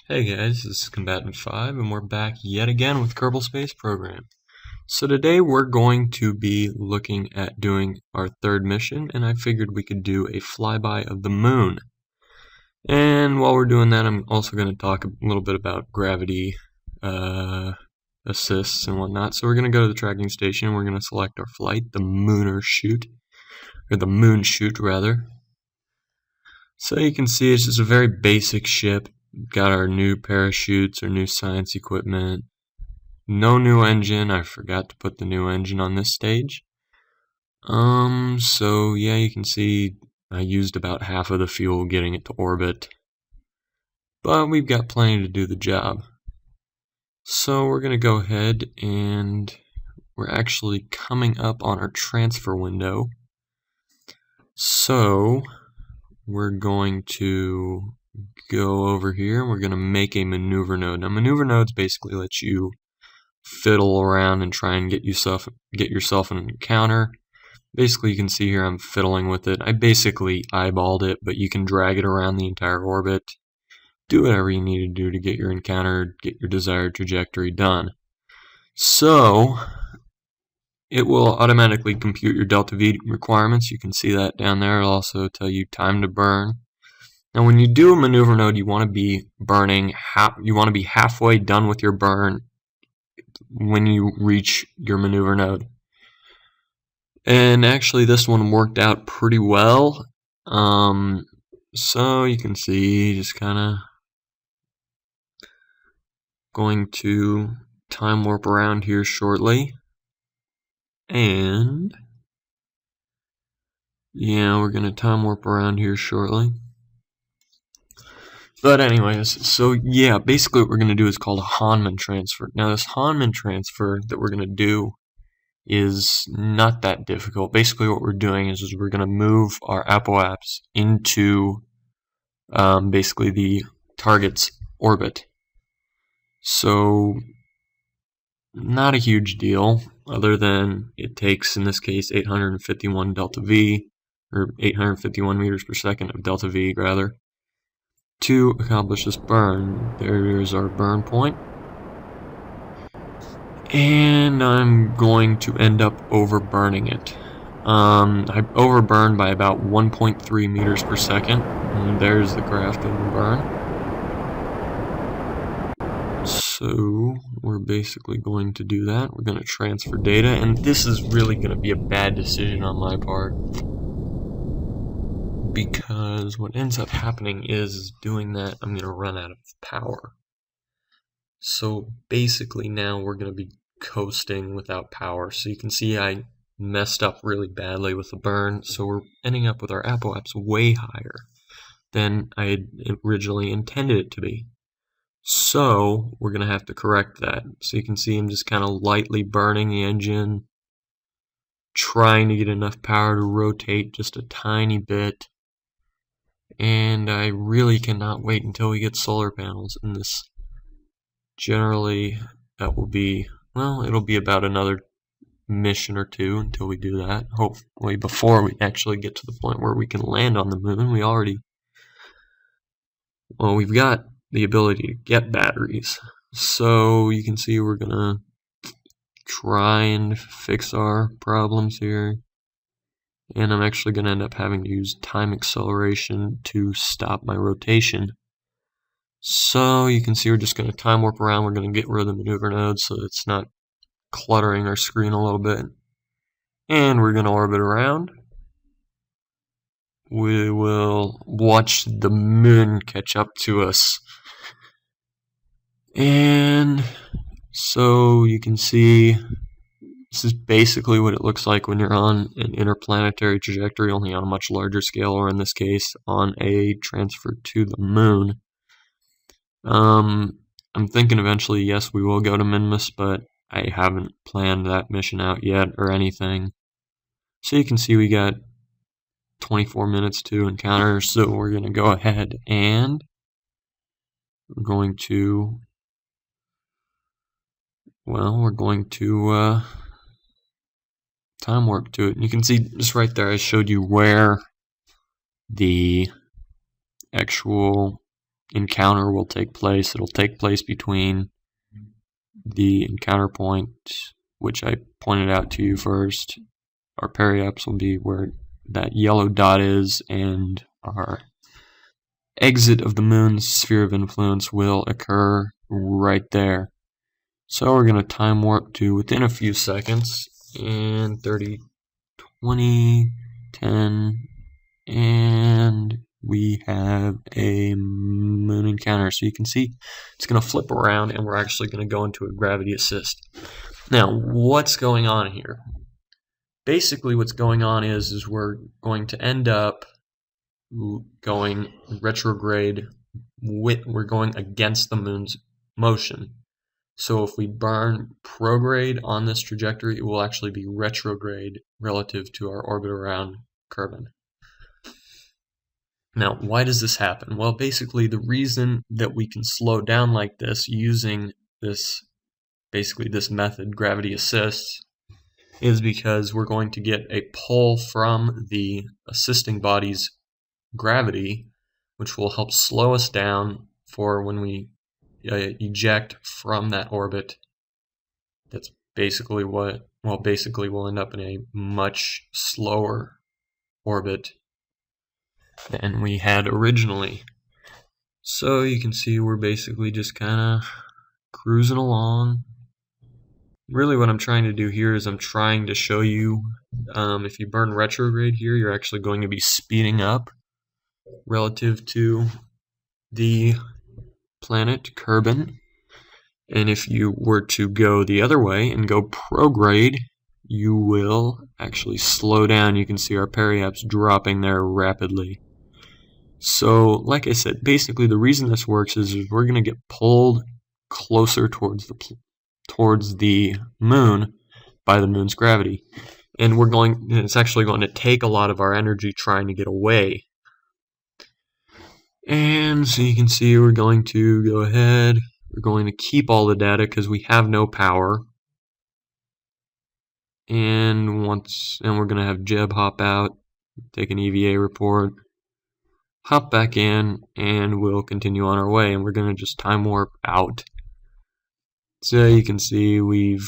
Hey guys, this is Combatant 5 and we're back yet again with Kerbal Space Program. So today we're going to be looking at doing our third mission, and I figured we could do a flyby of the moon. And while we're doing that, I'm also going to talk a little bit about gravity assists and whatnot. So we're going to go to the tracking station and we're going to select our flight, the Mooner Chute, or the Moon Chute rather. So you can see it's just a very basic ship. Got our new parachutes, our new science equipment. No new engine. I forgot to put the new engine on this stage. So yeah, you can see I used about half of the fuel getting it to orbit. But we've got plenty to do the job. So we're gonna go ahead and we're actually coming up on our transfer window. So we're going to go over here and we're going to make a maneuver node. Now maneuver nodes basically let you fiddle around and try and get yourself an encounter. Basically you can see here I'm fiddling with it. I basically eyeballed it, but you can drag it around the entire orbit. Do whatever you need to do to get your encounter, get your desired trajectory done. So it will automatically compute your delta V requirements. You can see that down there. It'll also tell you time to burn. Now when you do a maneuver node, you want to be burning you want to be halfway done with your burn when you reach your maneuver node. And actually this one worked out pretty well. So you can see just kind of going to time warp around here shortly. And yeah, we're going to time warp around here shortly. But anyways, so yeah, basically what we're going to do is called a Hahnemann transfer. Now this Hahnemann transfer that we're going to do is not that difficult. Basically what we're doing is we're going to move our apoaps into basically the target's orbit. So not a huge deal, other than it takes, in this case, 851 delta V, or 851 meters per second of delta V rather, to accomplish this burn. There's our burn point. And I'm going to end up overburning it. I overburned by about 1.3 meters per second. And there's the graph of the burn. So we're basically going to do that. We're going to transfer data, and this is really going to be a bad decision on my part, because what ends up happening is doing that I'm going to run out of power. So basically now we're going to be coasting without power. So you can see I messed up really badly with the burn, so we're ending up with our apoaps way higher than I had originally intended it to be. So we're going to have to correct that. So you can see I'm just kind of lightly burning the engine, trying to get enough power to rotate just a tiny bit. And I really cannot wait until we get solar panels in this. Generally, that will be, well, it'll be about another mission or two until we do that. Hopefully before we actually get to the point where we can land on the moon. We've got the ability to get batteries. So you can see we're gonna try and fix our problems here. And I'm actually gonna end up having to use time acceleration to stop my rotation. So you can see we're just gonna time warp around. We're gonna get rid of the maneuver node so it's not cluttering our screen a little bit. And we're gonna orbit around. We will watch the moon catch up to us. And so you can see this is basically what it looks like when you're on an interplanetary trajectory, only on a much larger scale, or in this case on a transfer to the moon. I'm thinking eventually, yes, we will go to Minmus, but I haven't planned that mission out yet or anything. So you can see we got 24 minutes to encounter, so we're going to go ahead and we're going to time warp to it. And you can see just right there, I showed you where the actual encounter will take place. It'll take place between the encounter point, which I pointed out to you first. Our periaps will be where that yellow dot is, and our exit of the moon's sphere of influence will occur right there. So we're going to time warp to within a few seconds, and 30, 20, 10, and we have a moon encounter. So you can see it's going to flip around, and we're actually going to go into a gravity assist. Now, what's going on here? Basically, what's going on is we're going to end up going retrograde. We're going against the moon's motion. So if we burn prograde on this trajectory, it will actually be retrograde relative to our orbit around Kerbal. Now, why does this happen? Well, basically, the reason that we can slow down like this using this method, gravity assist, is because we're going to get a pull from the assisting body's gravity, which will help slow us down for when we eject from that orbit. That's basically we'll end up in a much slower orbit than we had originally. So you can see we're basically just kind of cruising along. Really what I'm trying to do here is I'm trying to show you if you burn retrograde here, you're actually going to be speeding up relative to the planet Kerbal. And if you were to go the other way and go prograde, you will actually slow down. You can see our periaps dropping there rapidly. So, like I said, basically the reason this works is we're going to get pulled closer towards the moon by the moon's gravity. And it's actually going to take a lot of our energy trying to get away. And so you can see we're going to go ahead. We're going to keep all the data because we have no power. And we're going to have Jeb hop out, take an EVA report, hop back in, and we'll continue on our way. And we're going to just time warp out. So you can see we've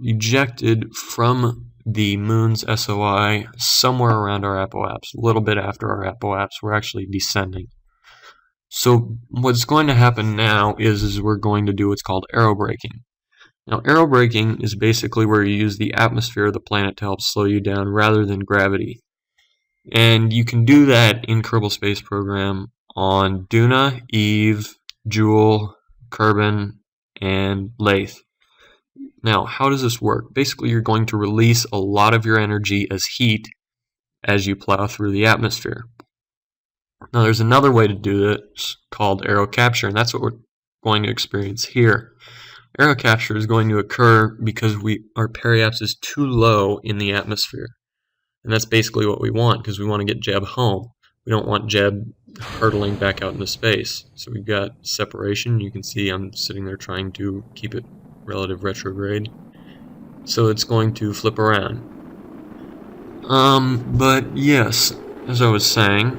ejected from the moon's SOI somewhere around our apoapse, a little bit after our apoapse. We're actually descending. So what's going to happen now is we're going to do what's called aerobraking. Now, aerobraking is basically where you use the atmosphere of the planet to help slow you down rather than gravity. And you can do that in Kerbal Space Program on Duna, Eve, Jool, Kerbal, and Lathe. Now, how does this work? Basically, you're going to release a lot of your energy as heat as you plow through the atmosphere. Now, there's another way to do this called aero capture, and that's what we're going to experience here. Aero capture is going to occur because our periaps is too low in the atmosphere. And that's basically what we want, because we want to get Jeb home. We don't want Jeb hurtling back out into space. So we've got separation. You can see I'm sitting there trying to keep it relative retrograde. So it's going to flip around. But yes, as I was saying,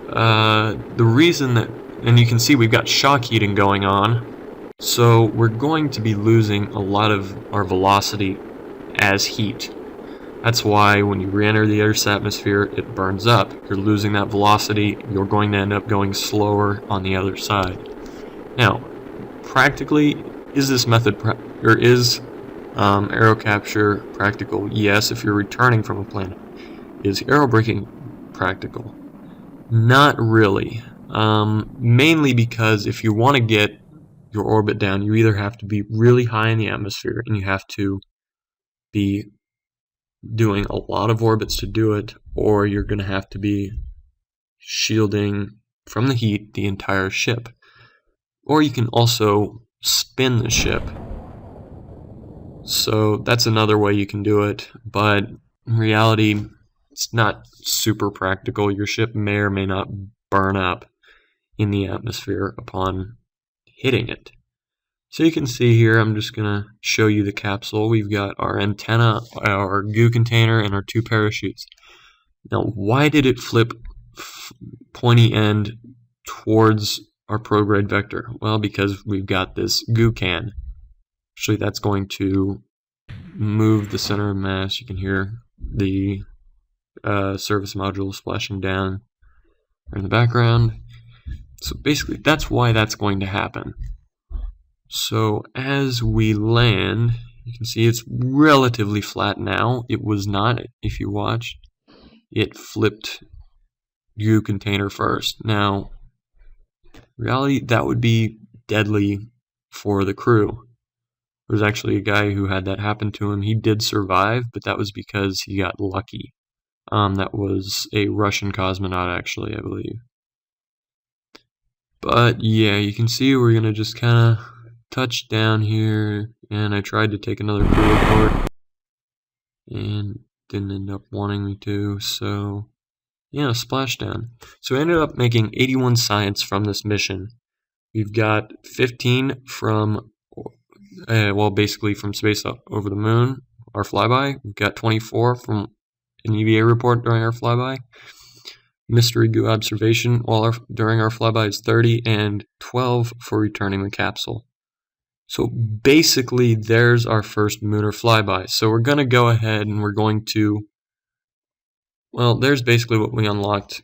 the reason that, and you can see we've got shock heating going on, so we're going to be losing a lot of our velocity as heat. That's why when you re-enter the Earth's atmosphere, it burns up. You're losing that velocity. You're going to end up going slower on the other side. Now, practically, is this method is aero capture practical? Yes, if you're returning from a planet. Is aerobraking practical? Not really. Mainly because if you want to get your orbit down, you either have to be really high in the atmosphere and you have to be doing a lot of orbits to do it, or you're going to have to be shielding from the heat the entire ship. Or you can also spin the ship. So that's another way you can do it, but in reality, it's not super practical. Your ship may or may not burn up in the atmosphere upon hitting it. So you can see here, I'm just going to show you the capsule. We've got our antenna, our goo container, and our two parachutes. Now, why did it flip pointy end towards our prograde vector? Well, because we've got this goo can. Actually, that's going to move the center of mass. You can hear the service module splashing down in the background. So basically, that's why that's going to happen. So as we land, you can see it's relatively flat now. It was not, if you watched. It flipped goo container first. Now, reality, that would be deadly for the crew. There was actually a guy who had that happen to him. He did survive, but that was because he got lucky. That was a Russian cosmonaut, actually, I believe. But yeah, you can see we're gonna just kind of touch down here, and I tried to take another crew report, and didn't end up wanting me to. So yeah, splashdown. So we ended up making 81 science from this mission. We've got 15 from, well, basically from space up over the moon, our flyby. We've got 24 from an EVA report during our flyby. Mystery goo observation during our flyby is 30, and 12 for returning the capsule. So basically, there's our first lunar flyby. So we're going to go ahead and we're going to, well, there's basically what we unlocked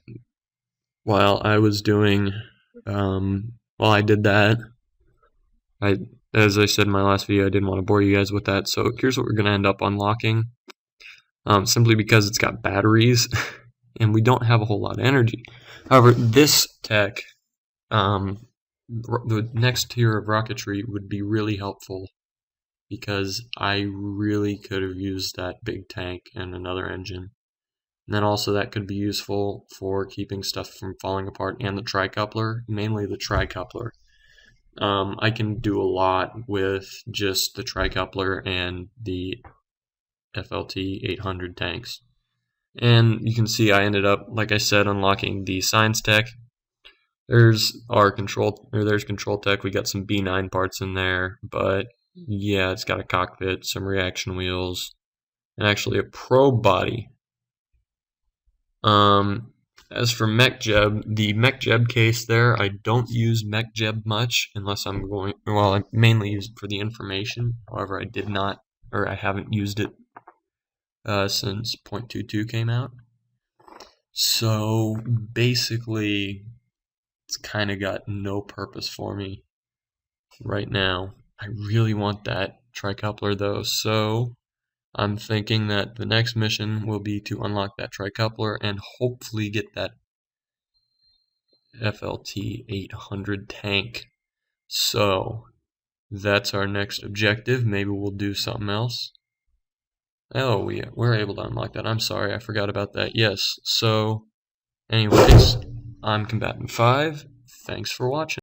while I was doing, while I did that. As I said in my last video, I didn't want to bore you guys with that. So here's what we're going to end up unlocking, simply because it's got batteries. And we don't have a whole lot of energy. However, this tech, the next tier of rocketry would be really helpful, because I really could have used that big tank and another engine. And then also that could be useful for keeping stuff from falling apart, and the tricoupler, mainly the tricoupler. I can do a lot with just the tricoupler and the FLT 800 tanks. And you can see I ended up, like I said, unlocking the science tech. There's our there's control tech. We got some B9 parts in there, but yeah, it's got a cockpit, some reaction wheels, and actually a probe body. As for MechJeb, the MechJeb case there, I don't use MechJeb much unless I'm going, well, I mainly use it for the information. However, I haven't used it since 0.22 came out. So basically, it's kind of got no purpose for me right now. I really want that tricoupler though, so I'm thinking that the next mission will be to unlock that tricoupler and hopefully get that FLT 800 tank. So that's our next objective. Maybe we'll do something else. Oh, we're able to unlock that. I'm sorry, I forgot about that. Yes, so anyways, I'm Combatant 5. Thanks for watching.